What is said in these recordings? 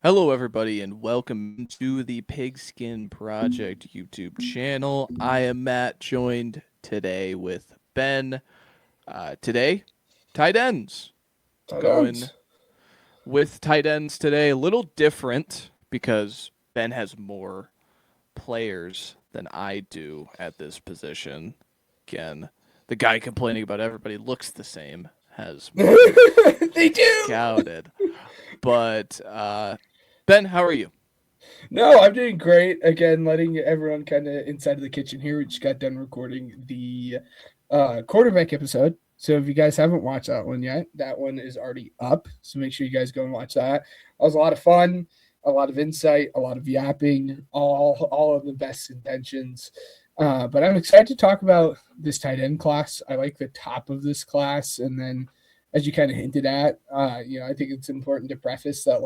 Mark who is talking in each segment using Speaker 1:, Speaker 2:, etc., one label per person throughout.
Speaker 1: Hello, everybody, and welcome to the Pigskin Project YouTube channel. I am Matt, joined today with Ben. Today, tight ends.
Speaker 2: Tight
Speaker 1: Going
Speaker 2: ends.
Speaker 1: with tight ends today, a little different because Ben has more players than I do at this position. Again, the guy complaining about everybody looks the same has more
Speaker 2: They do.
Speaker 1: scouted. But, Ben, how are you?
Speaker 2: No, I'm doing great. Again, letting everyone kind of inside of the kitchen here. We just got done recording the quarterback episode. So if you guys haven't watched that one yet, that one is already up. So make sure you guys go and watch that. That was a lot of fun, a lot of insight, a lot of yapping, all of the best intentions. But I'm excited to talk about this tight end class. I like the top of this class, and then as you kind of hinted at, I think it's important to preface that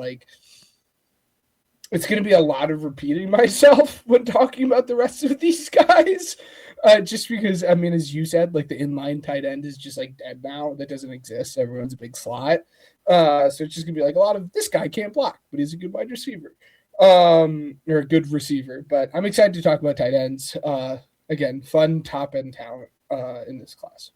Speaker 2: it's going to be a lot of repeating myself when talking about the rest of these guys. Just because, I mean, as you said, like the inline tight end is just like dead now. That doesn't exist. Everyone's a big slot. So it's just going to be like a lot of this guy can't block, but he's a good wide receiver or a good receiver. But I'm excited to talk about tight ends. Again, fun top end talent in this class.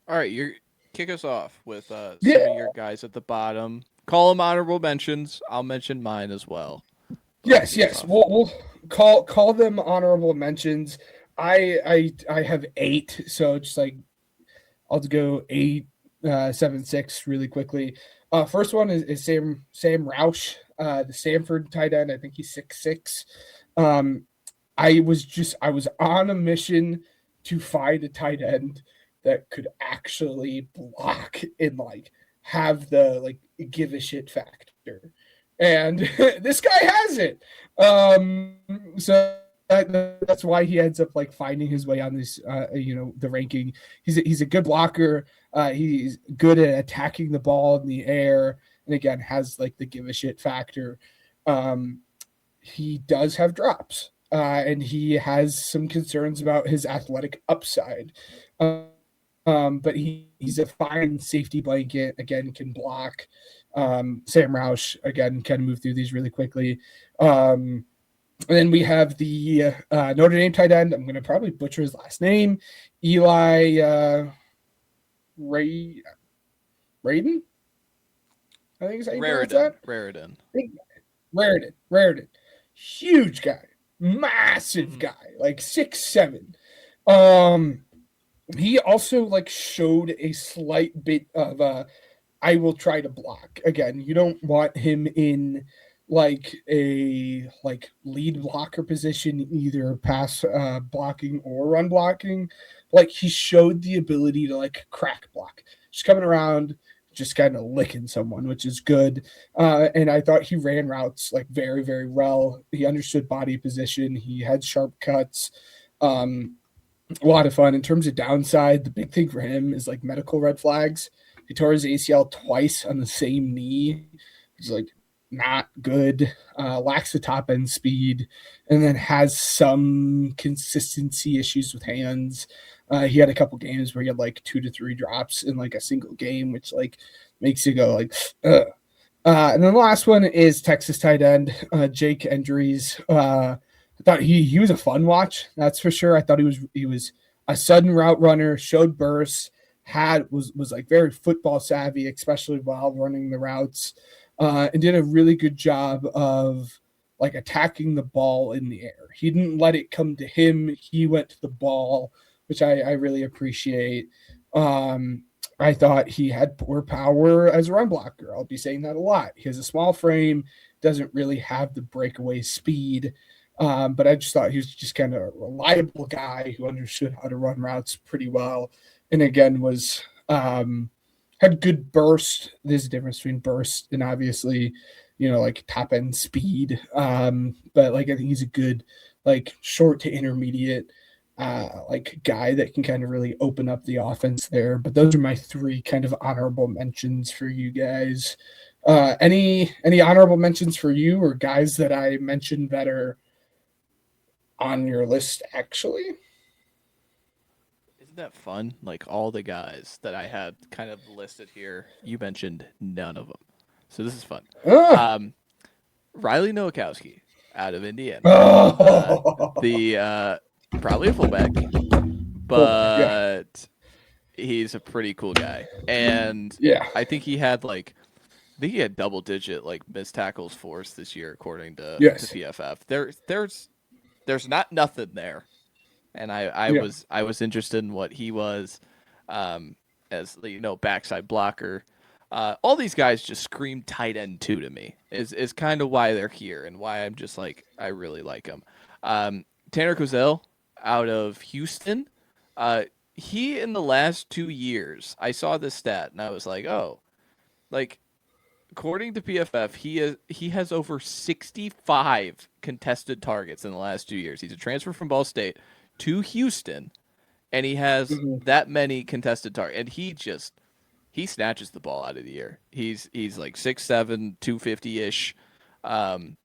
Speaker 1: All right, you kick us off with some
Speaker 2: Yeah.
Speaker 1: of your guys at the bottom. Call them honorable mentions. I'll mention mine as well. But
Speaker 2: Yes,
Speaker 1: kick us
Speaker 2: yes.
Speaker 1: off.
Speaker 2: We'll call them honorable mentions. I have eight, so just like I'll just go eight, 7, 6 really quickly. First one is Sam Roush, the Stanford tight end. I think he's 6'6". Um, I was on a mission to find a tight end that could actually block and like have the like give a shit factor, and this guy has it. So that's why he ends up like finding his way on this, the ranking. He's a good blocker. He's good at attacking the ball in the air, and again has like the give a shit factor. Um, he does have drops, and he has some concerns about his athletic upside. But he's a fine safety blanket. Again, can block. Sam Roush again can move through these really quickly. And then we have the Notre Dame tight end. I'm going to probably butcher his last name, Eli Ray Raiden. I think is how you pronounce
Speaker 1: Raritan.
Speaker 2: that.
Speaker 1: Raritan.
Speaker 2: Raritan, huge guy, massive
Speaker 1: Mm-hmm.
Speaker 2: guy, like 6'7". Um, he also like showed a slight bit of I will try to block. Again, you don't want him in like a like lead blocker position, either pass blocking or run blocking. Like he showed the ability to like crack block, just coming around, just kind of licking someone, which is good. And I thought he ran routes like very, very well. He understood body position. He had sharp cuts. Um, a lot of fun. In terms of downside, the big thing for him is like medical red flags. He tore his ACL twice on the same knee. He's like not good, lacks the top end speed, and then has some consistency issues with hands. He had a couple games where he had like 2 to 3 drops in like a single game, which like makes you go like, ugh. And then the last one is Texas tight end Jake Endries. I thought he was a fun watch. That's for sure. I thought he was a sudden route runner, showed bursts, was like very football savvy, especially while running the routes, and did a really good job of like attacking the ball in the air. He didn't let it come to him. He went to the ball, which I really appreciate. I thought he had poor power as a run blocker. I'll be saying that a lot. He has a small frame, doesn't really have the breakaway speed. But I just thought he was just kind of a reliable guy who understood how to run routes pretty well. And again, was had good burst. There's a difference between burst and obviously, like top end speed. But like I think he's a good like short to intermediate like guy that can kind of really open up the offense there. But those are my three kind of honorable mentions for you guys. Any honorable mentions for you or guys that I mentioned that are on your list actually?
Speaker 1: Isn't that fun? Like all the guys that I had kind of listed here, you mentioned none of them. So this is fun.
Speaker 2: Ah.
Speaker 1: Um, Riley Nowakowski out of Indiana.
Speaker 2: Oh.
Speaker 1: The Probably a fullback,
Speaker 2: Fullback, yeah.
Speaker 1: but he's a pretty cool guy. And
Speaker 2: Yeah.
Speaker 1: I think he had I think he had double digit like missed tackles forced this year according to
Speaker 2: Yes.
Speaker 1: PFF. There's not nothing there. And
Speaker 2: Yeah.
Speaker 1: I was interested in what he was um, as backside blocker. All these guys just scream tight end two to me. Is kind of why they're here and why I'm just like I really like them. Tanner Kozel out of Houston. Uh, he in the last 2 years, I saw this stat and I was like, oh, like according to PFF, he has over 65 contested targets in the last 2 years. He's a transfer from Ball State to Houston, and he has
Speaker 2: Mhm.
Speaker 1: that many contested targets. And he snatches the ball out of the air. He's like 6'7", 250 ish. Um,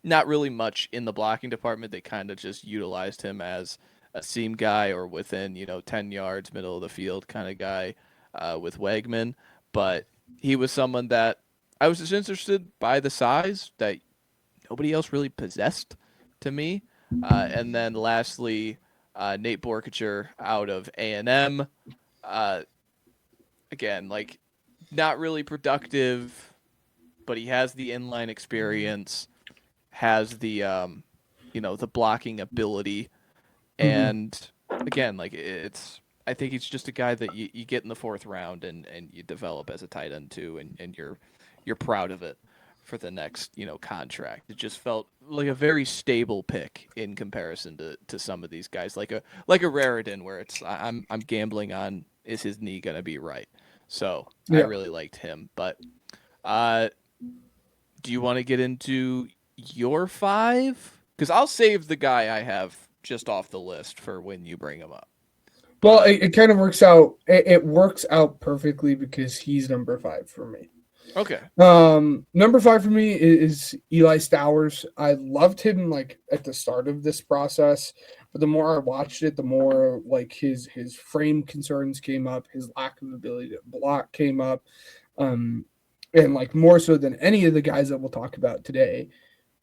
Speaker 1: Not really much in the blocking department. They kind of just utilized him as a seam guy or within 10 yards, middle of the field kind of guy with Wegman. But he was someone that I was just interested by the size that nobody else really possessed to me. And then lastly, Nate Borkacher out of A&M. Uh, Again, like not really productive, but he has the inline experience, has the blocking ability,
Speaker 2: Mhm.
Speaker 1: and again, like it's. I think he's just a guy that you get in the fourth round and you develop as a tight end too, and you're proud of it for the next contract. It just felt like a very stable pick in comparison to some of these guys, like a Raritan, where I'm gambling on is his knee gonna be right. So I
Speaker 2: Yeah.
Speaker 1: really liked him, but uh, do you want to get into your five? Because I'll save the guy I have just off the list for when you bring him up.
Speaker 2: Well,
Speaker 1: But
Speaker 2: it kind of works out. It works out perfectly because he's number 5 for me.
Speaker 1: okay,
Speaker 2: Number 5 for me is Eli Stowers. I loved him like at the start of this process, but the more I watched it, the more like his frame concerns came up, his lack of ability to block came up, um, and like more so than any of the guys that we'll talk about today.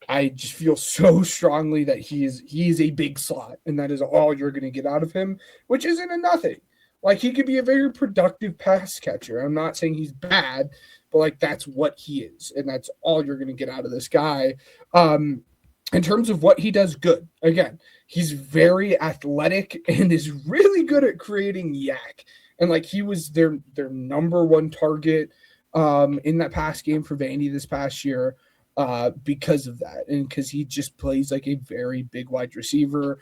Speaker 2: I just feel so strongly that he is a big slot, and that is all you're going to get out of him, which isn't a nothing. Like he could be a very productive pass catcher. I'm not saying he's bad, but like that's what he is, and that's all you're going to get out of this guy. Um, in terms of what he does good, again, he's very athletic and is really good at creating yak. And like he was their number one target in that pass game for Vandy this past year because of that, and because he just plays like a very big wide receiver.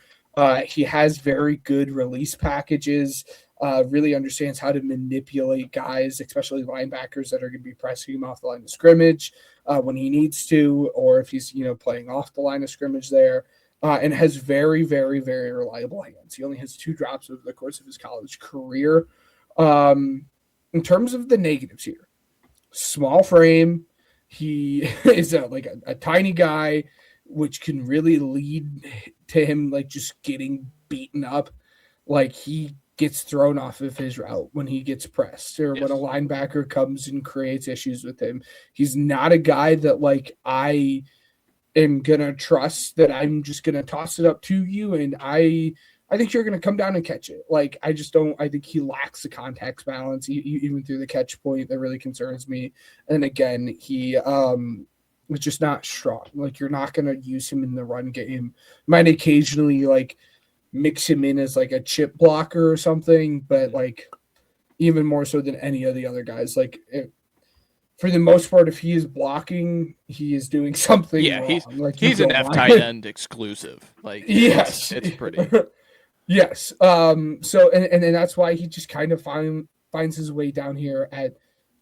Speaker 2: He has very good release packages. Really understands how to manipulate guys, especially linebackers that are going to be pressing him off the line of scrimmage when he needs to, or if he's playing off the line of scrimmage there. And has very, very, very reliable hands. He only has 2 drops over the course of his college career. Um, in terms of the negatives here, small frame. He is a tiny guy, which can really lead to him like just getting beaten up. Like he gets thrown off of his route when he gets pressed or when a
Speaker 1: yes,
Speaker 2: linebacker comes and creates issues with him. He's not a guy that like I am gonna trust that I'm just gonna toss it up to you and I think you're gonna come down and catch it. Like I just don't. I think he lacks the context balance even through the catch point. That really concerns me. And again, he was just not strong. Like you're not gonna use him in the run game. Might occasionally like mix him in as like a chip blocker or something, but
Speaker 1: mm-hmm.
Speaker 2: like even more so than any of the other guys. Like for the most part, if he is blocking, he is doing something
Speaker 1: Yeah,
Speaker 2: wrong. Like you
Speaker 1: he's an
Speaker 2: don't
Speaker 1: F
Speaker 2: want
Speaker 1: tight
Speaker 2: it.
Speaker 1: end exclusive. Like
Speaker 2: Yes.
Speaker 1: it's pretty.
Speaker 2: Yes. So and that's why he just kind of finds his way down here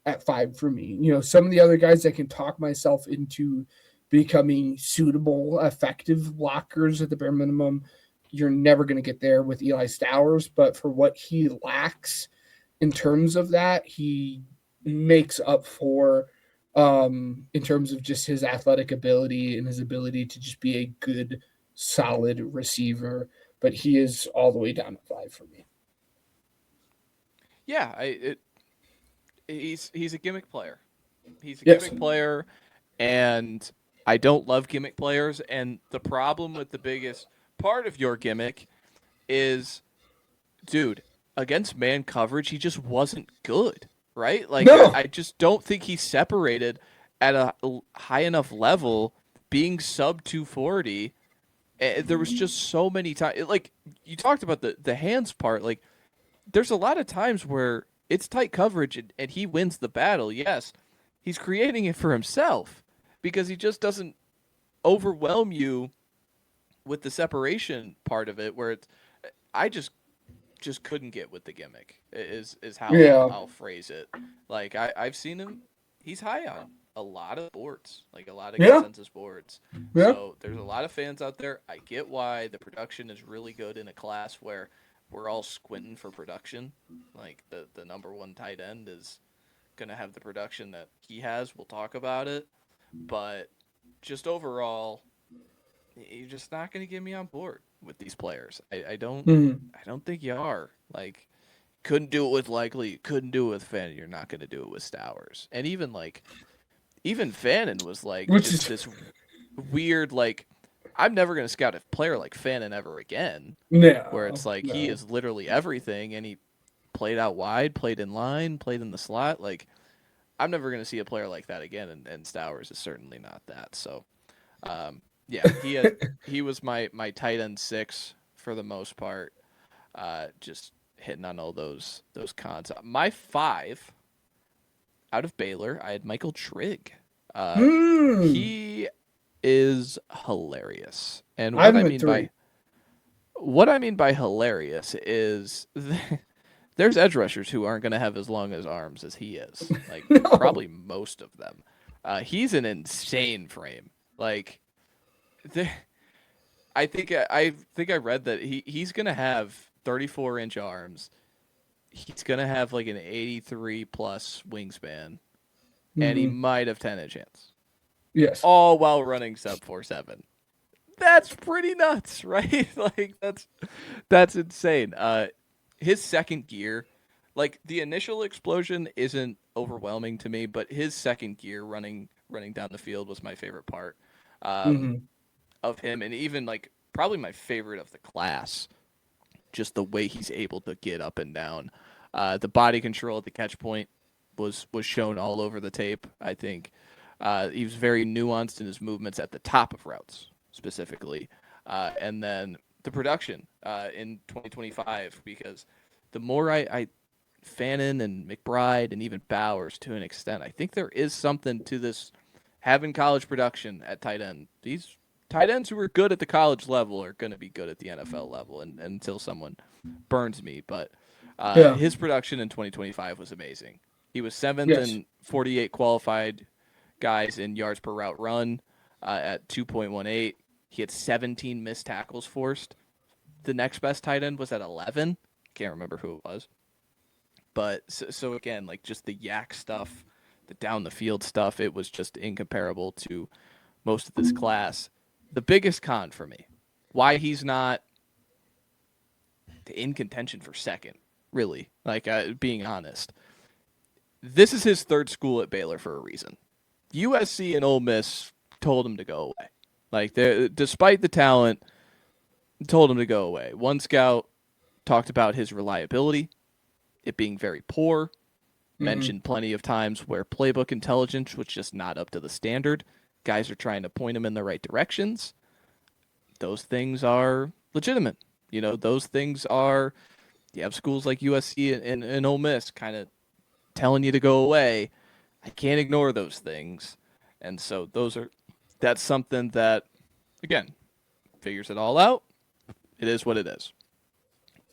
Speaker 2: at 5 for me. Some of the other guys I can talk myself into becoming suitable, effective blockers at the bare minimum. You're never going to get there with Eli Stowers, but for what he lacks in terms of that, he makes up for in terms of just his athletic ability and his ability to just be a good, solid receiver. But he is all the way down at 5 for me.
Speaker 1: Yeah, he's a gimmick player. He's a
Speaker 2: Yes.
Speaker 1: gimmick player, and I don't love gimmick players. And the problem with the biggest part of your gimmick is, dude, against man coverage, he just wasn't good, right? Like,
Speaker 2: No.
Speaker 1: I just don't think he's separated at a high enough level, being sub 240. There was just so many times. Like, you talked about the hands part. Like, there's a lot of times where it's tight coverage and he wins the battle. Yes, he's creating it for himself because he just doesn't overwhelm you with the separation part of it. Where it's, I just couldn't get with the gimmick. Is how
Speaker 2: Yeah.
Speaker 1: I'll phrase it. Like I've seen him. He's high on a lot of boards, like a lot of
Speaker 2: Yeah.
Speaker 1: consensus boards.
Speaker 2: Yeah.
Speaker 1: So there's a lot of fans out there. I get why the production is really good in a class where we're all squinting for production. Like the number one tight end is gonna have the production that he has. We'll talk about it, but just overall, you're just not gonna get me on board with these players.
Speaker 2: Mhm.
Speaker 1: I don't think you are. Like, couldn't do it with Likely, couldn't do it with Fannin. You're not gonna do it with Stowers. And even Fannin was like
Speaker 2: Which
Speaker 1: just
Speaker 2: is
Speaker 1: this weird like, I'm never gonna scout a player like Fannin ever again. Where
Speaker 2: no,
Speaker 1: it's like he
Speaker 2: no.
Speaker 1: is literally everything, and he played out wide, played in line, played in the slot. Like, I'm never gonna see a player like that again, and Stowers is certainly not that. So, yeah, he was my tight end 6 for the most part. Just hitting on all those cons. My 5 out of Baylor, I had Michael Trigg. Uh,
Speaker 2: Hmm.
Speaker 1: he is hilarious, and
Speaker 2: I have him at 3.
Speaker 1: what I mean by hilarious is there's edge rushers who aren't going to have as long as arms as he is. Like,
Speaker 2: No.
Speaker 1: probably most of them. He's an insane frame. Like, the, I think I read that he's going to have 34-inch arms. He's going to have like an 83 plus wingspan, and he
Speaker 2: Hmm.
Speaker 1: might have 10-inch hands,
Speaker 2: Yes.
Speaker 1: all while running sub 4.7. That's pretty nuts, right? Like, that's insane. His second gear, like the initial explosion isn't overwhelming to me, but his second gear running down the field was my favorite part
Speaker 2: Hmm.
Speaker 1: of him, and even like probably my favorite of the class. Just the way he's able to get up and down, the body control at the catch point was shown all over the tape. I think he was very nuanced in his movements at the top of routes specifically, and then the production in 2025, because the more I Fannin and McBride and even Bowers to an extent, I think there is something to this having college production at tight end. These tight ends who are good at the college level are going to be good at the NFL level, and until someone burns me. But
Speaker 2: Yeah.
Speaker 1: his production in 2025 was amazing. He was seventh
Speaker 2: Yes.
Speaker 1: in 48 qualified guys in yards per route run at 2.18. He had 17 missed tackles forced. The next best tight end was at 11. Can't remember who it was. But so again, like just the yak stuff, the down the field stuff, it was just incomparable to most of this class. The biggest con for me, why he's not in contention for second, really, like being honest. This is his third school at Baylor for a reason. USC and Ole Miss told him to go away. Like, despite the talent, told him to go away. One scout talked about his reliability, it being very poor,
Speaker 2: Hmm.
Speaker 1: mentioned plenty of times where playbook intelligence was just not up to the standard. Guys are trying to point him in the right directions. Those things are legitimate. Those things are, you have schools like USC and Ole Miss kind of telling you to go away. I can't ignore those things. And so that's something that, again, figures it all out. It is what it is.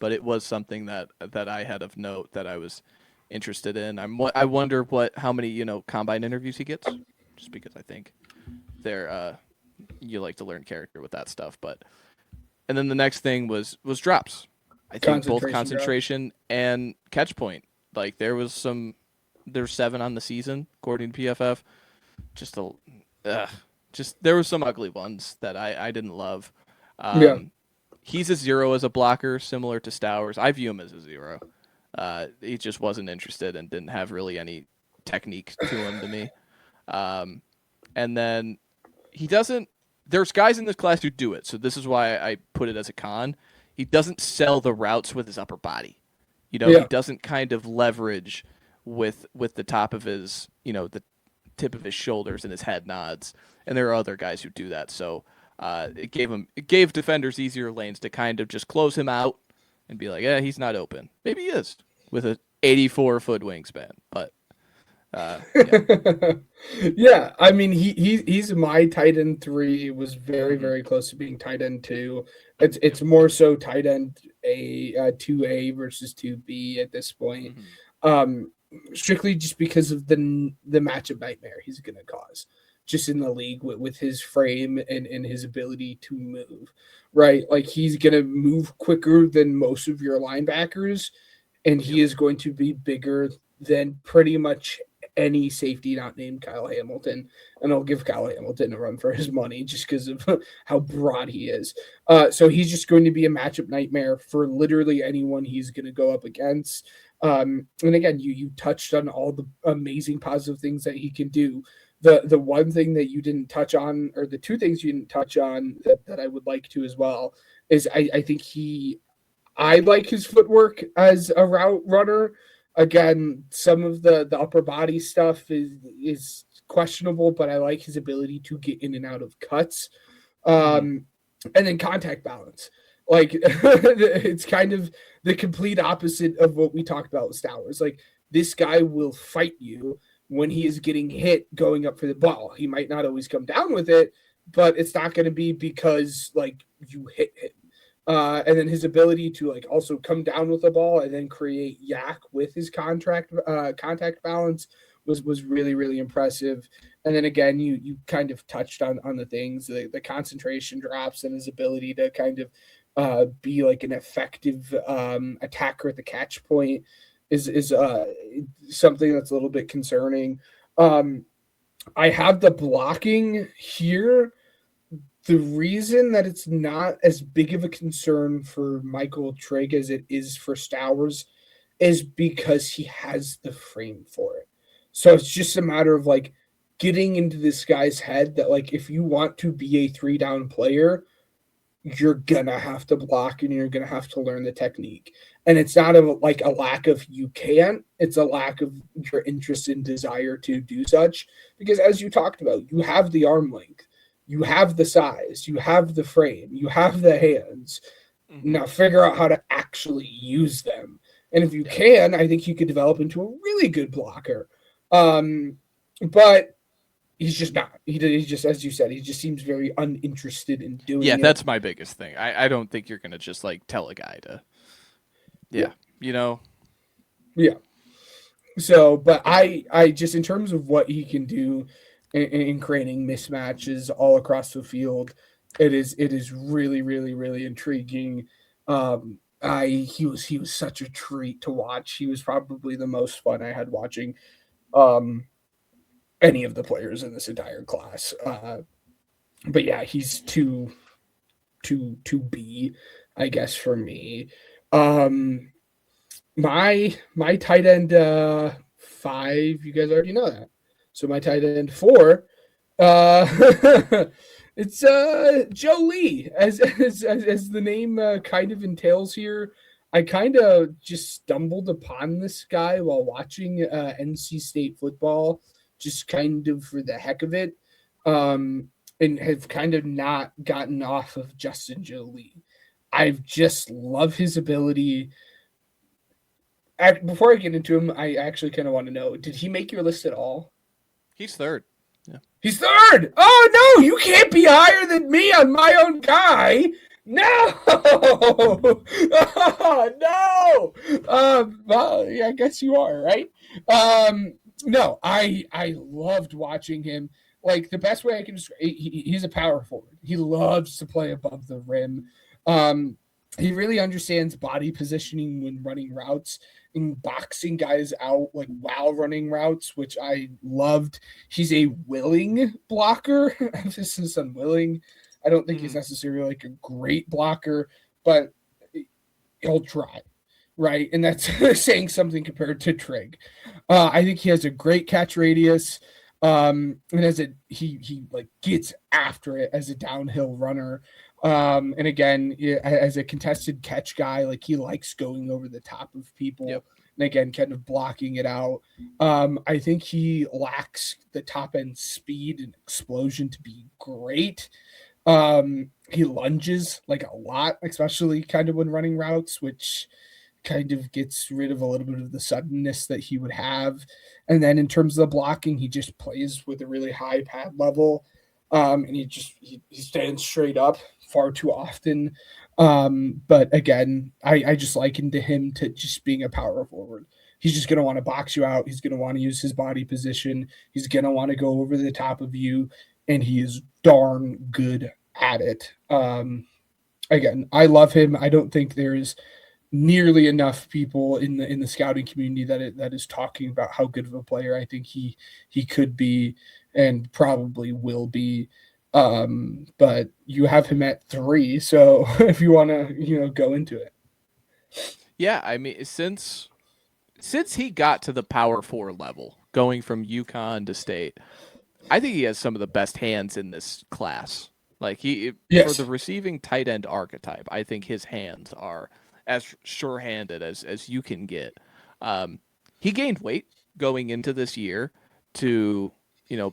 Speaker 1: But it was something that I had of note that I was interested in. I wonder how many combine interviews he gets, just because I think they're you like to learn character with that stuff. But and then the next thing was drops. I think both
Speaker 2: Concentration drops.
Speaker 1: concentration and catch point. Like there's 7 on the season according to PFF. Just a just there were some ugly ones that I didn't love.
Speaker 2: Yeah.
Speaker 1: Um, he's a 0 as a blocker, similar to Stowers. I view him as a 0. He just wasn't interested and didn't have really any technique to him to me. And then he doesn't. There's guys in this class who do it, so this is why I put it as a con. He doesn't sell the routes with his upper body. He
Speaker 2: Yeah.
Speaker 1: doesn't kind of leverage with the top of his, the tip of his shoulders and his head nods. And there are other guys who do that. So it gave defenders easier lanes to kind of just close him out and be like, yeah, he's not open. Maybe he is with a 84-foot wingspan, but yeah.
Speaker 2: Yeah, I mean he's my tight end 3. Was very
Speaker 1: Mm-hmm.
Speaker 2: very close to being tight end 2. It's more so tight end 2A versus 2B at this point.
Speaker 1: Mm-hmm.
Speaker 2: Um, Strictly just because of the matchup nightmare he's going to cause just in the league with his frame and his ability to move, right? Like he's going to move quicker than most of your linebackers, and he
Speaker 1: Yep.
Speaker 2: is going to be bigger than pretty much any safety not named Kyle Hamilton. And I'll give Kyle Hamilton a run for his money just because of how broad he is. So he's just going to be a matchup nightmare for literally anyone he's going to go up against. And again, you touched on all the amazing positive things that he can do. The one thing that you didn't touch on, or the two things you didn't touch on that I would like to as well, is I think I like his footwork as a route runner. Again, some of the upper body stuff is questionable, but I like his ability to get in and out of cuts.
Speaker 1: Mm-hmm.
Speaker 2: Um, and then contact balance. Like it's kind of the complete opposite of what we talked about with Stowers. Like this guy will fight you when he is getting hit going up for the ball. He might not always come down with it, but it's not going to be because like you hit him. And then his ability to like also come down with the ball and then create yak with his contact balance was really really impressive. And then again, you kind of touched on the things, the concentration drops and his ability to kind of be like an effective attacker at the catch point is something that's a little bit concerning. I have the blocking here. The reason that it's not as big of a concern for Michael Trigg as it is for Stowers is because he has the frame for it. So it's just a matter of like getting into this guy's head that like if you want to be a 3-down player, you're gonna have to block and you're gonna have to learn the technique. And it's not like a lack of you can't, it's a lack of your interest and desire to do such. Because as you talked about, you have the arm length, you have the size, you have the frame, you have the hands.
Speaker 1: Mm-hmm.
Speaker 2: Now figure out how to actually use them. And if you
Speaker 1: Yep.
Speaker 2: can, I think you could develop into a really good blocker. But he's just not. He just, as you said, he just seems very uninterested in
Speaker 1: Yeah,
Speaker 2: doing it.
Speaker 1: that's my biggest thing. I don't think you're gonna just like tell a guy to.
Speaker 2: Yeah,
Speaker 1: Yeah, you know.
Speaker 2: yeah. So, but I just in terms of what he can do in creating mismatches all across the field, it is really really really intriguing. He was such a treat to watch. He was probably the most fun I had watching um any of the players in this entire class. But yeah, he's to be, I guess, for me. Um, my tight end 5, you guys already know that. So my tight end 4, uh, it's Joe Lee, as the name kind of entails here. I kind of just stumbled upon this guy while watching NC State football, just kind of for the heck of it, and have kind of not gotten off of Justin Jolie. I just love his ability. Before I get into him, I actually kind of want to know: did he make your list at all?
Speaker 1: He's third. Yeah.
Speaker 2: He's third. Oh no, you can't be higher than me on my own guy. No, oh, no. Well, yeah, I guess you are right. No, I loved watching him. Like the best way I can describe, he's a power forward. He loves to play above the rim. Um, he really understands body positioning when running routes and boxing guys out like while running routes, which I loved. He's a willing blocker. Emphasis on willing. I don't think he's
Speaker 1: Mm-hmm.
Speaker 2: necessarily like a great blocker, but he'll try, right? And that's saying something compared to Trig. I think he has a great catch radius. And he like gets after it as a downhill runner. And again, as a contested catch guy, like he likes going over the top of
Speaker 1: Yep.
Speaker 2: people and again, kind of blocking it out. I think he lacks the top end speed and explosion to be great. He lunges like a lot, especially kind of when running routes, which kind of gets rid of a little bit of the suddenness that he would have. And then in terms of the blocking, he just plays with a really high pad level. And he stands straight up far too often. But again, I just likened to him to just being a power forward. He's just going to want to box you out. He's going to want to use his body position. He's going to want to go over the top of you, and he is darn good at it. Again, I love him. I don't think there's nearly enough people in the scouting community that is talking about how good of a player I think he could be and probably will be. But you have him at 3, so if you want to go into it.
Speaker 1: Yeah, I mean, since he got to the Power Four level, going from UConn to State, I think he has some of the best hands in this class. Like he for the
Speaker 2: Yes.
Speaker 1: receiving tight end archetype, I think his hands are as sure-handed as you can get. Um, he gained weight going into this year to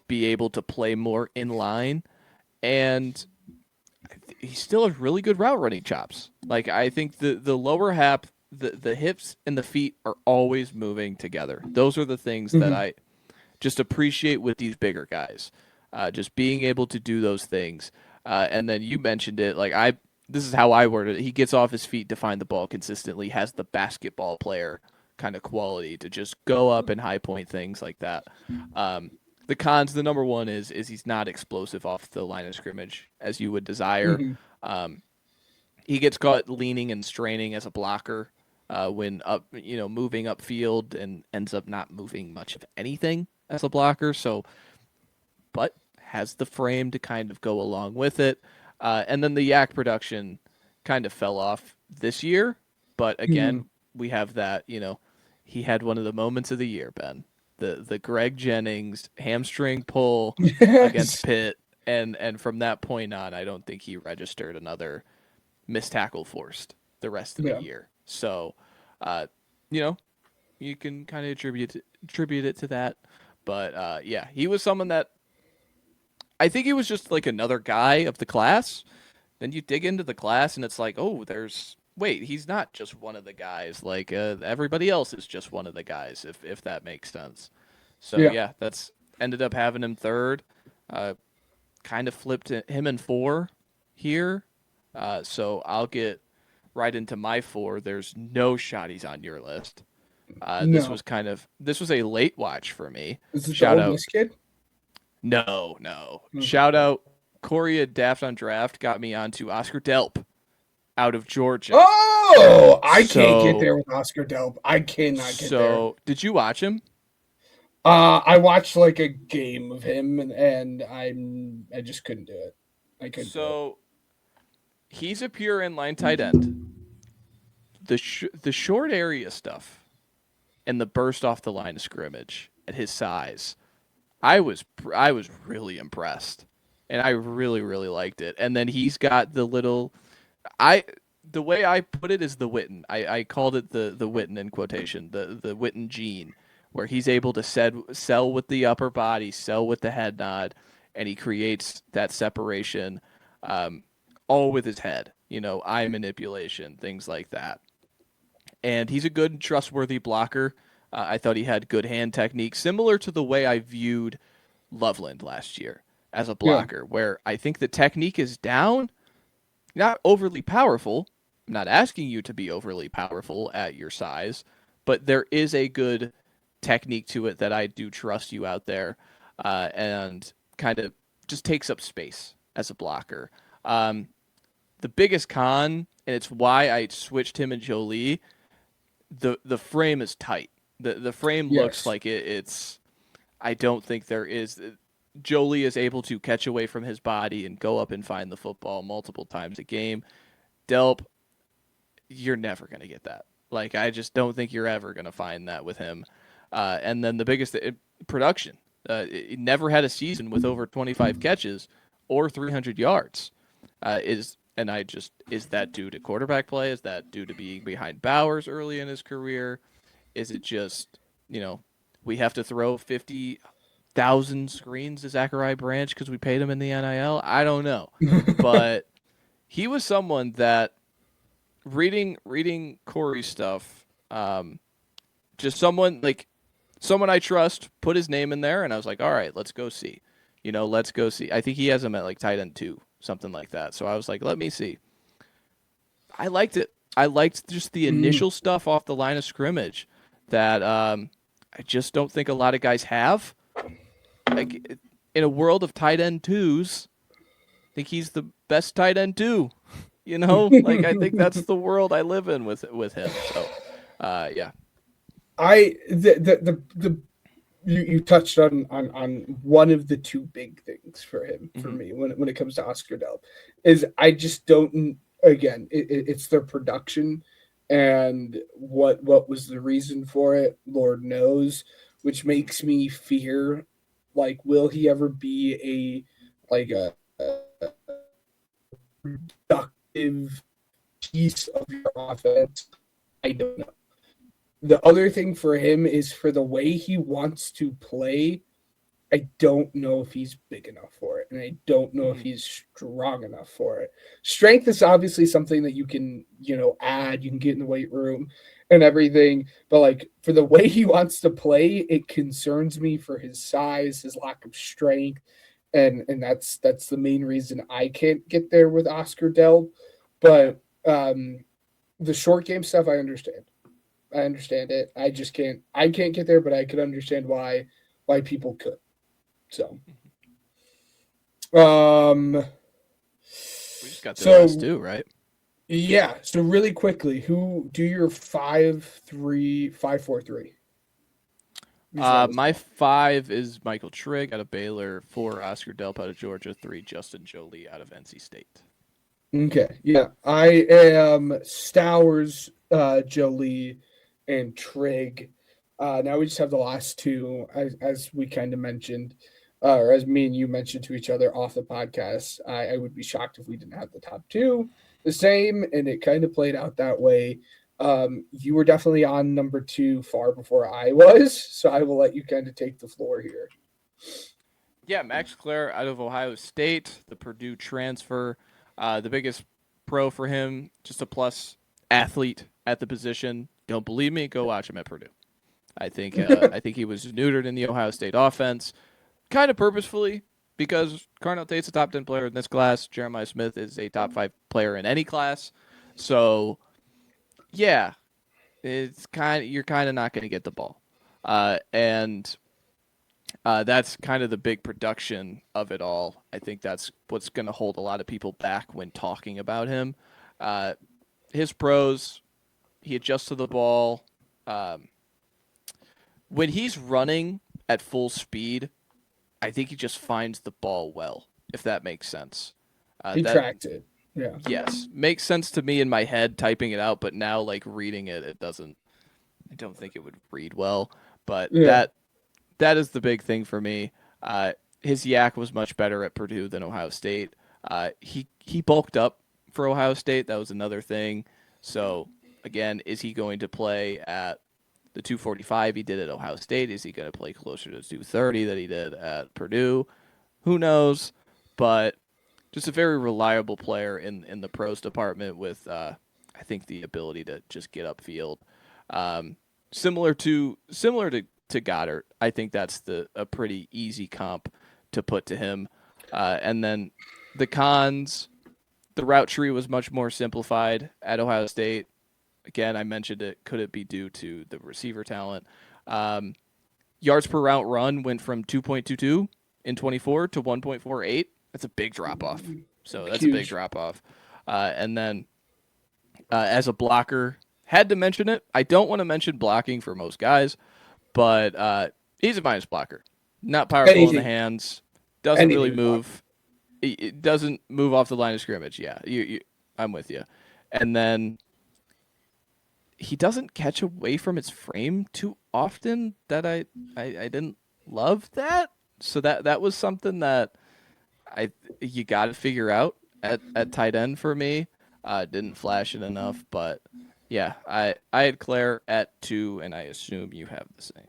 Speaker 1: be able to play more in line, and he still has really good route running chops. Like I think the lower half, the hips and the feet are always moving together. Those are the things that
Speaker 2: Mm-hmm.
Speaker 1: I just appreciate with these bigger guys. Just being able to do those things. And then you mentioned it, like this is how I worded it. He gets off his feet to find the ball consistently, has the basketball player kind of quality to just go up and high point things like that. The cons, the number one is he's not explosive off the line of scrimmage as you would desire.
Speaker 2: Mm-hmm.
Speaker 1: Um, he gets caught leaning and straining as a blocker when moving upfield and ends up not moving much of anything as a blocker. So, but has the frame to kind of go along with it. And then the Yak production kind of fell off this year. But
Speaker 2: Mm-hmm.
Speaker 1: again, we have that, he had one of the moments of the year, Ben. The Greg Jennings hamstring pull against
Speaker 2: Yes.
Speaker 1: Pitt. And from that point on, I don't think he registered another missed tackle forced the rest of the
Speaker 2: Yeah.
Speaker 1: year. So, uh, you know, you can kind of attribute it to that. But yeah, he was someone that I think he was just like another guy of the class. Then you dig into the class and it's like, oh, wait, he's not just one of the guys. Like everybody else is just one of the guys, if that makes sense. So
Speaker 2: Yeah.
Speaker 1: yeah, that's ended up having him third. Uh, kind of flipped him in 4 here. So I'll get right into my 4. There's no shot he's on your list.
Speaker 2: No.
Speaker 1: This was a late watch for me.
Speaker 2: Is it the
Speaker 1: Shout
Speaker 2: Ole
Speaker 1: out,
Speaker 2: Miss kid?
Speaker 1: no.
Speaker 2: Okay.
Speaker 1: Shout out, Corey at Daft on Draft got me onto Oscar Delp out of Georgia.
Speaker 2: Oh, I can't get
Speaker 1: So
Speaker 2: there with Oscar Delp. I cannot get there.
Speaker 1: so did you watch him?
Speaker 2: I watched like a game of him, and I just couldn't do it. I couldn't do it.
Speaker 1: So he's a pure inline tight end. The short area stuff and the burst off the line of scrimmage at his size, I was really impressed, and I really liked it. And then he's got I the way I put it is the Witten. I called it the Witten in quotation, the Witten gene, where he's able to sell with the upper body, sell with the head nod, and he creates that separation, um, all with his head. Eye manipulation, things like that. And he's a good and trustworthy blocker. I thought he had good hand technique, similar to the way I viewed Loveland last year as a
Speaker 2: Yeah,
Speaker 1: blocker, where I think the technique is down, not overly powerful. I'm not asking you to be overly powerful at your size, but there is a good technique to it that I do trust you out there, and kind of just takes up space as a blocker. The biggest con, and it's why I switched him and Jolie, the frame is tight. The frame looks
Speaker 2: yes.
Speaker 1: like it's. I don't think there is. Jolie is able to catch away from his body and go up and find the football multiple times a game. Delp, you're never going to get that. Like I just don't think you're ever going to find that with him. And then the biggest production. He never had a season with over 25 catches or 300 yards. Is that due to quarterback play? Is that due to being behind Bowers early in his career? Is it just, we have to throw 50,000 screens to Zachariah Branch because we paid him in the NIL? I don't know. But he was someone that reading Corey's stuff, just someone I trust put his name in there, and I was like, all right, let's go see. Let's go see. I think he has him at like tight end 2, something like that. So I was like, let me see. I liked it. I liked just the initial stuff off the line of scrimmage that I just don't think a lot of guys have. Like, in a world of tight end 2s, I think he's the best tight end 2. Like, I think that's the world I live in with him. So, yeah.
Speaker 2: You touched on one of the two big things for him, for me, when it comes to Oscar Delp, is I just don't, again, it's their production, and what was the reason for it, Lord knows, which makes me fear, like, will he ever be a productive piece of your offense? I don't know. The other thing for him is, for the way he wants to play, I don't know if he's big enough for it, and I don't know if he's strong enough for it. Strength is obviously something that you can, add, you can get in the weight room and everything, but like, for the way he wants to play, it concerns me for his size, his lack of strength, and that's the main reason I can't get there with Oscar Delp. But the short game stuff, I understand. I understand it. I just can't. I can't get there, but I could understand why people could. So,
Speaker 1: we just got the last 2, right?
Speaker 2: Yeah. So really quickly, who do your 5-3, 5-4-3?
Speaker 1: My 5 is Michael Trigg out of Baylor, 4 Oscar Delp out of Georgia, 3 Justin Jolie out of NC State.
Speaker 2: Okay. Yeah, I am Stowers, Jolie, and Trigg. Now we just have the last 2, as we kind of mentioned, or as me and you mentioned to each other off the podcast. I would be shocked if we didn't have the top 2 the same, and it kind of played out that way. You were definitely on number 2 far before I was, so I will let you kind of take the floor here.
Speaker 1: Yeah, Max Clare out of Ohio State, the Purdue transfer. The biggest pro for him, just a plus athlete at the position. Don't believe me? Go watch him at Purdue. I think he was neutered in the Ohio State offense, kind of purposefully, because Carnell Tate's a top 10 player in this class. Jeremiah Smith is a top 5 player in any class. So, yeah, you're kind of not going to get the ball, and that's kind of the big production of it all. I think that's what's going to hold a lot of people back when talking about him. His pros, he adjusts to the ball. When he's running at full speed, I think he just finds the ball well, if that makes sense.
Speaker 2: He tracked it. Yeah.
Speaker 1: Yes. Makes sense to me in my head typing it out, but now, like, reading it, it doesn't. I don't think it would read well. But that is the big thing for me. His yak was much better at Purdue than Ohio State. He bulked up for Ohio State. That was another thing. So, again, is he going to play at the 245 he did at Ohio State? Is he going to play closer to 230 that he did at Purdue? Who knows? But just a very reliable player in the pros department with, I think, the ability to just get upfield. Similar to Goddard, I think that's a pretty easy comp to put to him. And then the cons, the route tree was much more simplified at Ohio State. Again, I mentioned it. Could it be due to the receiver talent? Yards per route run went from 2.22 in 24 to 1.48. That's a big drop off. So that's
Speaker 2: Huge.
Speaker 1: a big drop off. And then as a blocker, had to mention it. I don't want to mention blocking for most guys, but he's a minus blocker. Not powerful in the hands. Doesn't really move. It doesn't move off the line of scrimmage. Yeah, I'm with you. And then he doesn't catch away from his frame too often that I didn't love that. So that was something that I you got to figure out at tight end for me. Didn't flash it enough, but yeah, I had Claire at 2, and I assume you have the same.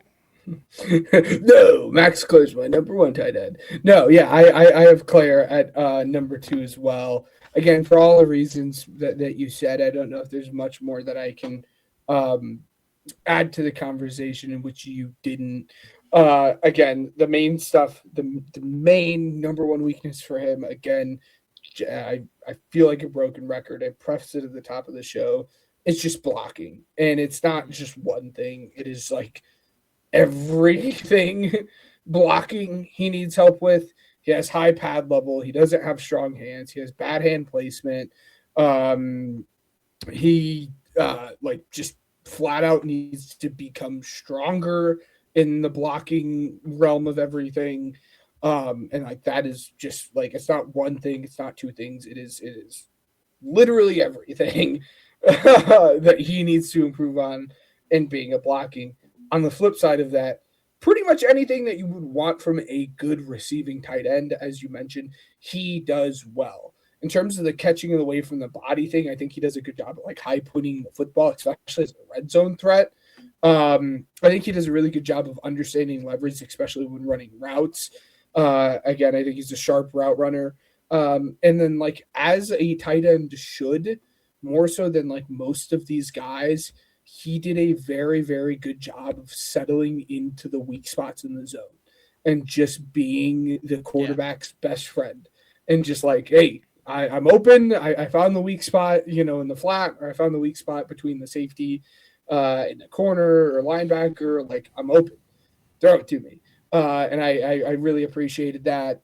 Speaker 2: No, Max Claire's my number one tight end. No, yeah, I have Claire at number two as well. Again, for all the reasons that you said, I don't know if there's much more that I can um, add to the conversation in which you didn't. Again, the main stuff, the main number one weakness for him, again, I feel like a broken record. I prefaced it at the top of the show. It's just blocking. And it's not just one thing. It is like everything blocking he needs help with. He has high pad level. He doesn't have strong hands. He has bad hand placement. Um, he like just flat out needs to become stronger in the blocking realm of everything. And like that is just like it's not one thing, it's not two things. It is literally everything that he needs to improve on in being a blocking. On the flip side of that, pretty much anything that you would want from a good receiving tight end, as you mentioned, he does well. In terms of the catching it away from the body thing, I think he does a good job at like high pointing the football, especially as a red zone threat. I think he does a really good job of understanding leverage, especially when running routes. Again, I think he's a sharp route runner. And then like as a tight end should, more so than like most of these guys, he did a very, very good job of settling into the weak spots in the zone and just being the
Speaker 1: Yeah.
Speaker 2: quarterback's best friend. And just like, hey, I'm open. I found the weak spot, in the flat, or I found the weak spot between the safety in the corner or linebacker. Like, I'm open. Throw it to me. And I really appreciated that.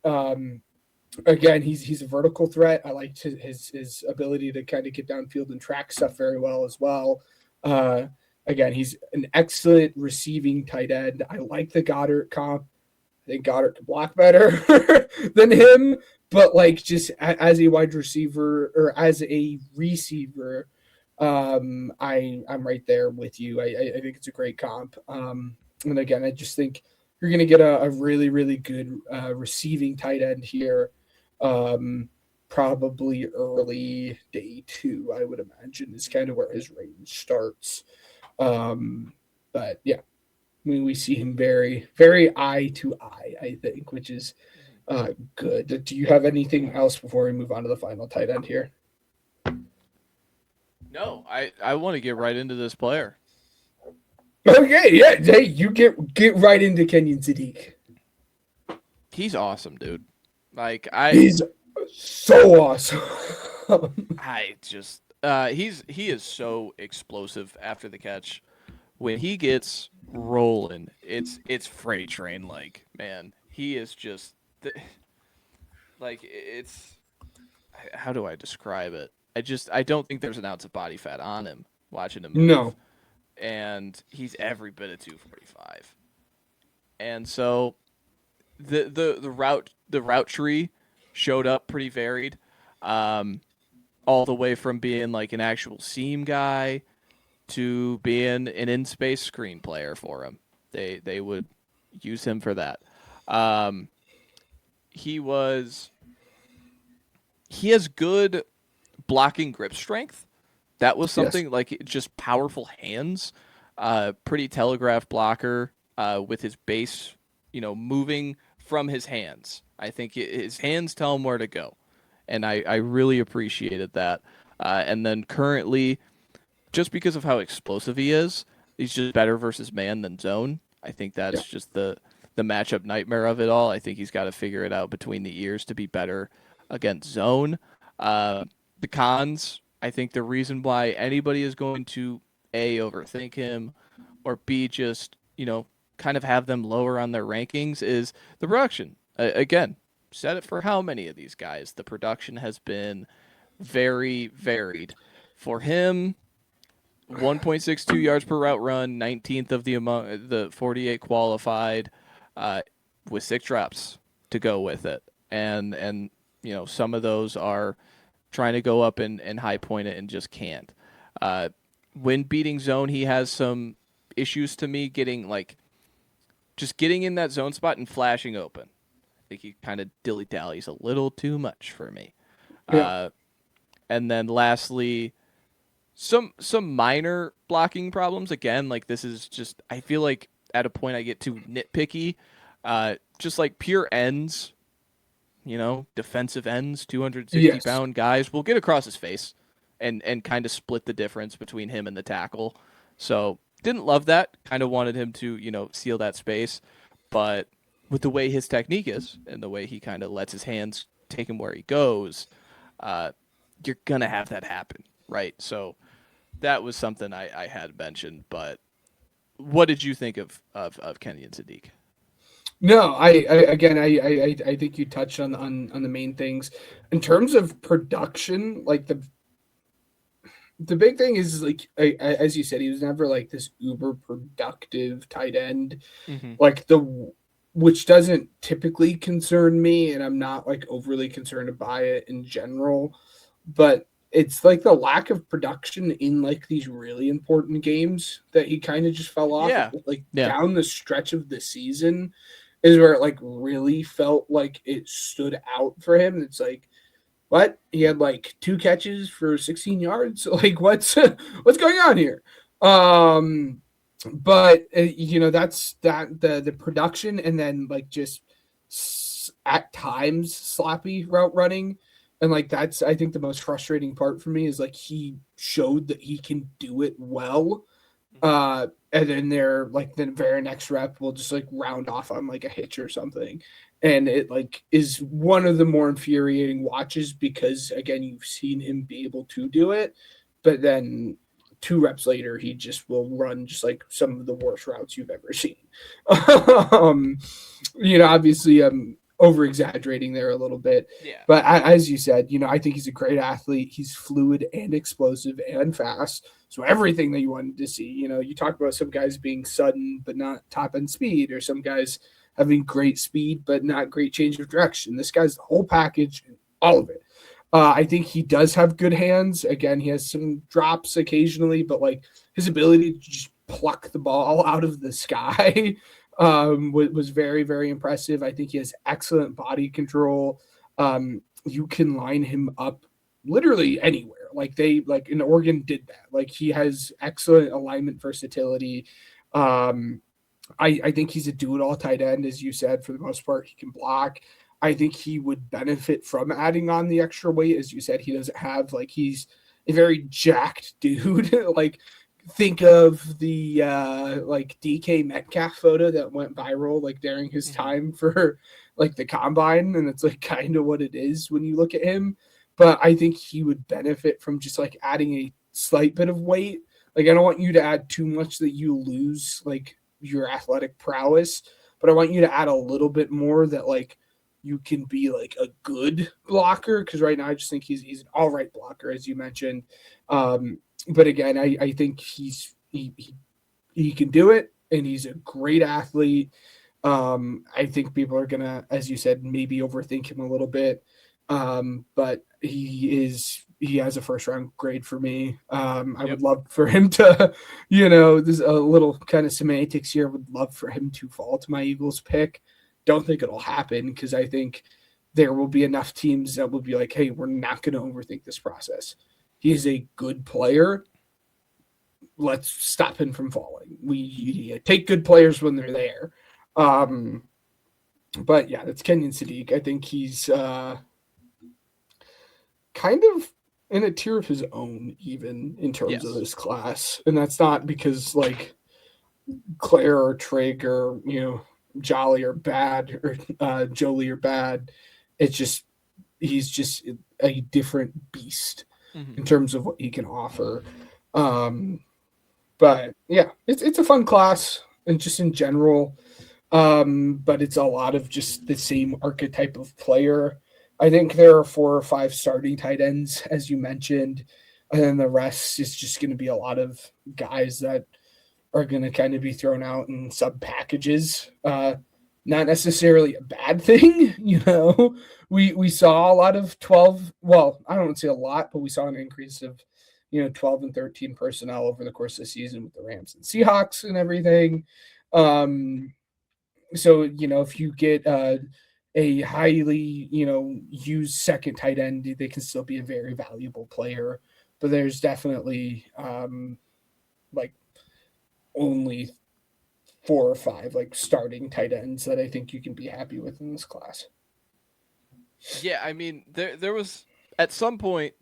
Speaker 2: Again, he's a vertical threat. I liked his ability to kind of get downfield and track stuff very well as well. Uh, Again, he's an excellent receiving tight end. I like the Goddard comp. I think Goddard can block better than him, but like just as a wide receiver or as a receiver, I'm right there with you. I think it's a great comp. And again, I just think you're going to get a really really good receiving tight end here. Um, Probably early day two, I would imagine, is kind of where his range starts. But yeah, we see him very, very eye to eye, I think, which is good. Do you have anything else before we move on to the final tight end here?
Speaker 1: No, I want to get right into this player.
Speaker 2: Okay, yeah. Hey, you get right into Kenyon Sadiq.
Speaker 1: He's awesome, dude. Like I
Speaker 2: He's so awesome.
Speaker 1: I just he is so explosive after the catch. When he gets rolling, it's freight train like, man. He is just like it's how do I describe it? I don't think there's an ounce of body fat on him watching him move.
Speaker 2: No.
Speaker 1: And he's every bit of 245. And so the route tree showed up pretty varied. Um, all the way from being like an actual seam guy to being an in space screen player for him. They would use him for that. Um, he was he has good blocking grip strength. That was
Speaker 2: Yes.
Speaker 1: something like just powerful hands. Pretty telegraph blocker with his base, moving from his hands. I think his hands tell him where to go, and I really appreciated that. And then currently, just because of how explosive he is, he's just better versus man than zone. I think
Speaker 2: Yeah.
Speaker 1: that's just the matchup nightmare of it all. I think he's got to figure it out between the ears to be better against zone. Uh, the cons, I think the reason why anybody is going to A, overthink him, or B, just, kind of have them lower on their rankings is the production. Again, said it for how many of these guys. The production has been very varied. For him, 1.62 yards per route run, 19th of the 48 qualified, uh, with 6 drops to go with it, and some of those are trying to go up and high point it and just can't. Uh, when beating zone, he has some issues to me getting like just getting in that zone spot and flashing open. I think he kind of dilly dallies a little too much for me.
Speaker 2: Yeah.
Speaker 1: Uh, and then lastly, some minor blocking problems. Again, like this is just I feel like at a point I get too nitpicky. Just like pure ends, defensive ends, 260
Speaker 2: Yes.
Speaker 1: pound guys will get across his face and kind of split the difference between him and the tackle. So didn't love that. Kind of wanted him to, seal that space. But with the way his technique is and the way he kind of lets his hands take him where he goes, uh, you're gonna have that happen, right? So that was something I had mentioned. But what did you think of Kenyon Sadiq?
Speaker 2: No, again, I think you touched on the main things in terms of production. Like the big thing is like as you said, he was never like this uber productive tight end,
Speaker 1: Mm-hmm.
Speaker 2: like the which doesn't typically concern me, and I'm not like overly concerned by it in general. But it's like the lack of production in like these really important games that he kind of just fell off
Speaker 1: Yeah,
Speaker 2: like
Speaker 1: yeah.
Speaker 2: down the stretch of the season is where it like really felt like it stood out for him. It's like what he had like two catches for 16 yards. Like what's going on here? But that's the production, and then like just at times sloppy route running, and like that's I think the most frustrating part for me is like he showed that he can do it well, and then they're like the very next rep will just like round off on like a hitch or something, and it like is one of the more infuriating watches because again you've seen him be able to do it, but then two reps later he just will run just like some of the worst routes you've ever seen. um, obviously I'm over exaggerating there a little bit,
Speaker 1: Yeah.
Speaker 2: but as you said, I think he's a great athlete. He's fluid and explosive and fast. So everything that you wanted to see, you talk about some guys being sudden but not top end speed, or some guys having great speed but not great change of direction. This guy's the whole package, all of it. I think he does have good hands. Again, he has some drops occasionally, but like his ability to just pluck the ball out of the sky was very, very impressive. I think he has excellent body control. You can line him up literally anywhere. Like they like in Oregon did that. Like he has excellent alignment versatility. Um, I think he's a do-it-all tight end, as you said. For the most part, he can block. I think he would benefit from adding on the extra weight. As you said, he doesn't have like he's a very jacked dude. Like think of the like DK Metcalf photo that went viral like during his
Speaker 1: Mm-hmm.
Speaker 2: time for like the combine, and it's like kind of what it is when you look at him. But I think he would benefit from just like adding a slight bit of weight. Like I don't want you to add too much that you lose like your athletic prowess, but I want you to add a little bit more that like you can be like a good blocker, because right now I just think he's an all right blocker, as you mentioned. But again, I think he can do it, and he's a great athlete. I think people are gonna, as you said, maybe overthink him a little bit. But he has a first round grade for me. I
Speaker 1: Yep.
Speaker 2: would love for him to, there's a little kind of semantics here. Would love for him to fall to my Eagles pick. Don't think it'll happen, because I think there will be enough teams that will be like, hey, we're not going to overthink this process. He is a good player. Let's stop him from falling. We take good players when they're there. Um, but yeah, that's Kenyon Sadiq. I think he's kind of in a tier of his own, even in terms of
Speaker 1: Yes.
Speaker 2: this class. And that's not because like Claire or Trig or, Jolly or bad, or Jolie or bad. It's just, he's just a different beast
Speaker 1: Mm-hmm.
Speaker 2: in terms of what he can offer. Um, but yeah, it's a fun class, and just in general. But it's a lot of just the same archetype of player. I think there are 4 or 5 starting tight ends, as you mentioned, and then the rest is just going to be a lot of guys that are going to kind of be thrown out in sub packages. Not necessarily a bad thing, We saw a lot of 12. Well, I don't want to say a lot, but we saw an increase of 12 and 13 personnel over the course of the season with the Rams and Seahawks and everything. Um, So if you get a highly used second tight end, they can still be a very valuable player. But there's definitely like only 4 or 5 like starting tight ends that I think you can be happy with in this class.
Speaker 1: Yeah, I mean, there was at some point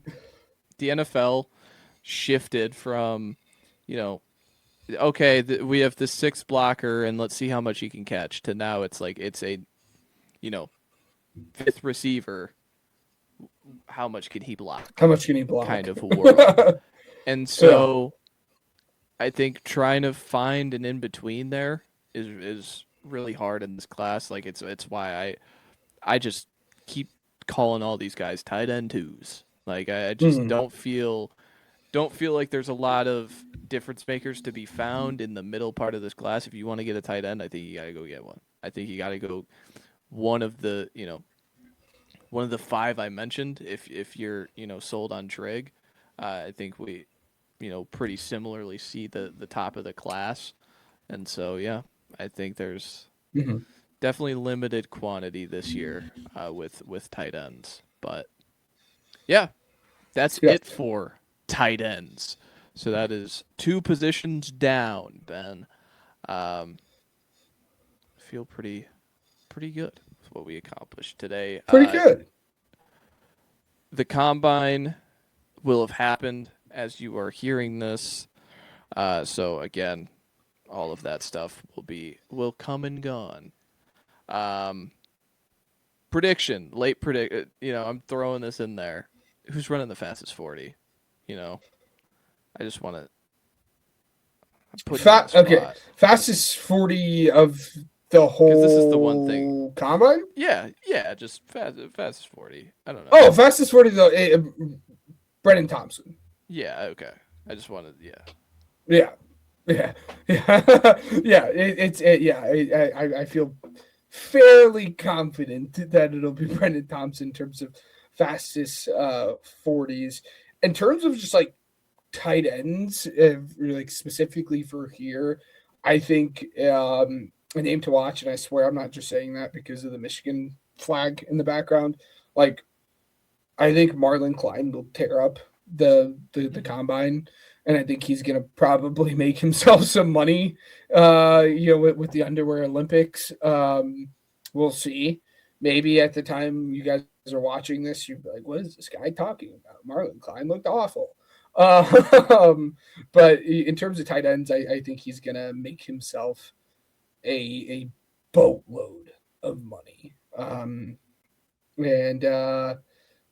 Speaker 1: the NFL shifted from, you know, okay, we have the sixth blocker and let's see how much he can catch, to now it's like it's a, you know, fifth receiver, how much can he block
Speaker 2: How much can he block?
Speaker 1: kind of world. And
Speaker 2: Yeah.
Speaker 1: so I think trying to find an in between there is really hard in this class. Like it's why I just keep calling all these guys tight end twos. Like I just
Speaker 2: Mhm.
Speaker 1: don't feel like there's a lot of difference makers to be found in the middle part of this class. If you want to get a tight end, I think you got to go get one. I think you got to go one of the, one of the five I mentioned. If you're, sold on Trig, I think we, pretty similarly see the top of the class. And so, yeah, I think there's
Speaker 2: Mhm.
Speaker 1: definitely limited quantity this year with tight ends. But yeah, that's
Speaker 2: Yeah.
Speaker 1: it for tight ends. So that is 2 positions down, Ben. Um, feel pretty good with what we accomplished today.
Speaker 2: Pretty good.
Speaker 1: The combine will have happened as you are hearing this. So again, all of that stuff will come and gone. Um, prediction, late predict. I'm throwing this in there. Who's running the fastest 40? You know, I just want to put you on the
Speaker 2: Okay.
Speaker 1: spot
Speaker 2: Fastest 40 of the
Speaker 1: because this is the one thing.
Speaker 2: whole combine?
Speaker 1: Yeah, just fastest 40. I don't know.
Speaker 2: Oh, fastest 40 though. Brennan Thompson.
Speaker 1: Yeah, okay. I just wanted, yeah.
Speaker 2: Yeah. Yeah. Yeah. Yeah. Yeah. I feel fairly confident that it'll be Brendan Thompson in terms of fastest 40s. In terms of just like tight ends, like specifically for here, I think a name to watch, and I swear I'm not just saying that because of the Michigan flag in the background. Like, I think Marlon Klein will tear up the
Speaker 1: Mm-hmm.
Speaker 2: combine, and I think he's gonna probably make himself some money. With the underwear Olympics. We'll see. Maybe at the time you guys are watching this, you'd be like, "What is this guy talking about?" Marlon Klein looked awful. But in terms of tight ends, I think he's gonna make himself a boatload of money. And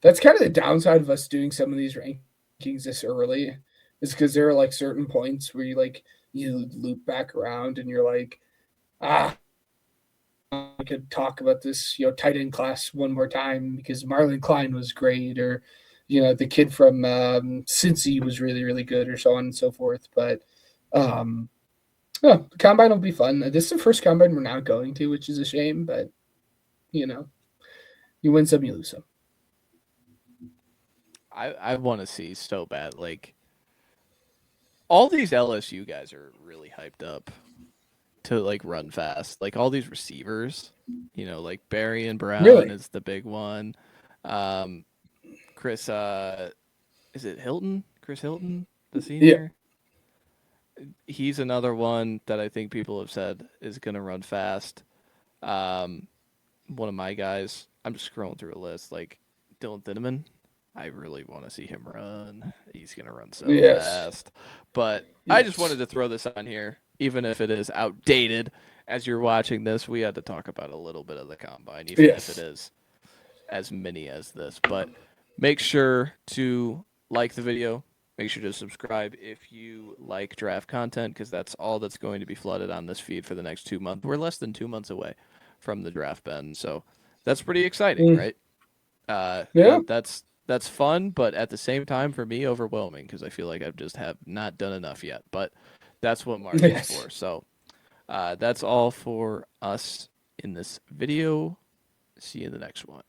Speaker 2: That's kind of the downside of us doing some of these rankings this early, is because there are like certain points where you loop back around and you're like, I could talk about this tight end class one more time because Marlon Klein was great, or the kid from Cincy was really really good, or so on and so forth. But um, yeah, the combine will be fun. This is the first combine we're not going to, which is a shame, but you know, you win some, you lose some.
Speaker 1: I want to see so bad. Like, all these LSU guys are really hyped up to like run fast. Like all these receivers, like Barry and Brown
Speaker 2: Really?
Speaker 1: is the big one. Um, Chris, is it Hilton? Chris Hilton, the
Speaker 2: Yeah.
Speaker 1: senior. He's another one that I think people have said is gonna run fast. Um, one of my guys. I'm just scrolling through a list. Like Dylan Thieneman. I really want to see him run. He's gonna run so
Speaker 2: Yes.
Speaker 1: fast. But I just wanted
Speaker 2: Yes.
Speaker 1: to throw this on here, even if it is outdated. As you're watching this, we had to talk about a little bit of the combine, even if it
Speaker 2: Yes.
Speaker 1: is as many as this. But make sure to like the video. Make sure to subscribe if you like draft content, because that's all that's going to be flooded on this feed for the next 2 months. We're less than 2 months away from the draft, Ben. So that's pretty exciting,
Speaker 2: Mm,
Speaker 1: right?
Speaker 2: yeah.
Speaker 1: That's fun, but at the same time for me overwhelming because I feel like I've just have not done enough yet. But that's what March is
Speaker 2: Yes.
Speaker 1: for. So that's all for us in this video. See you in the next one.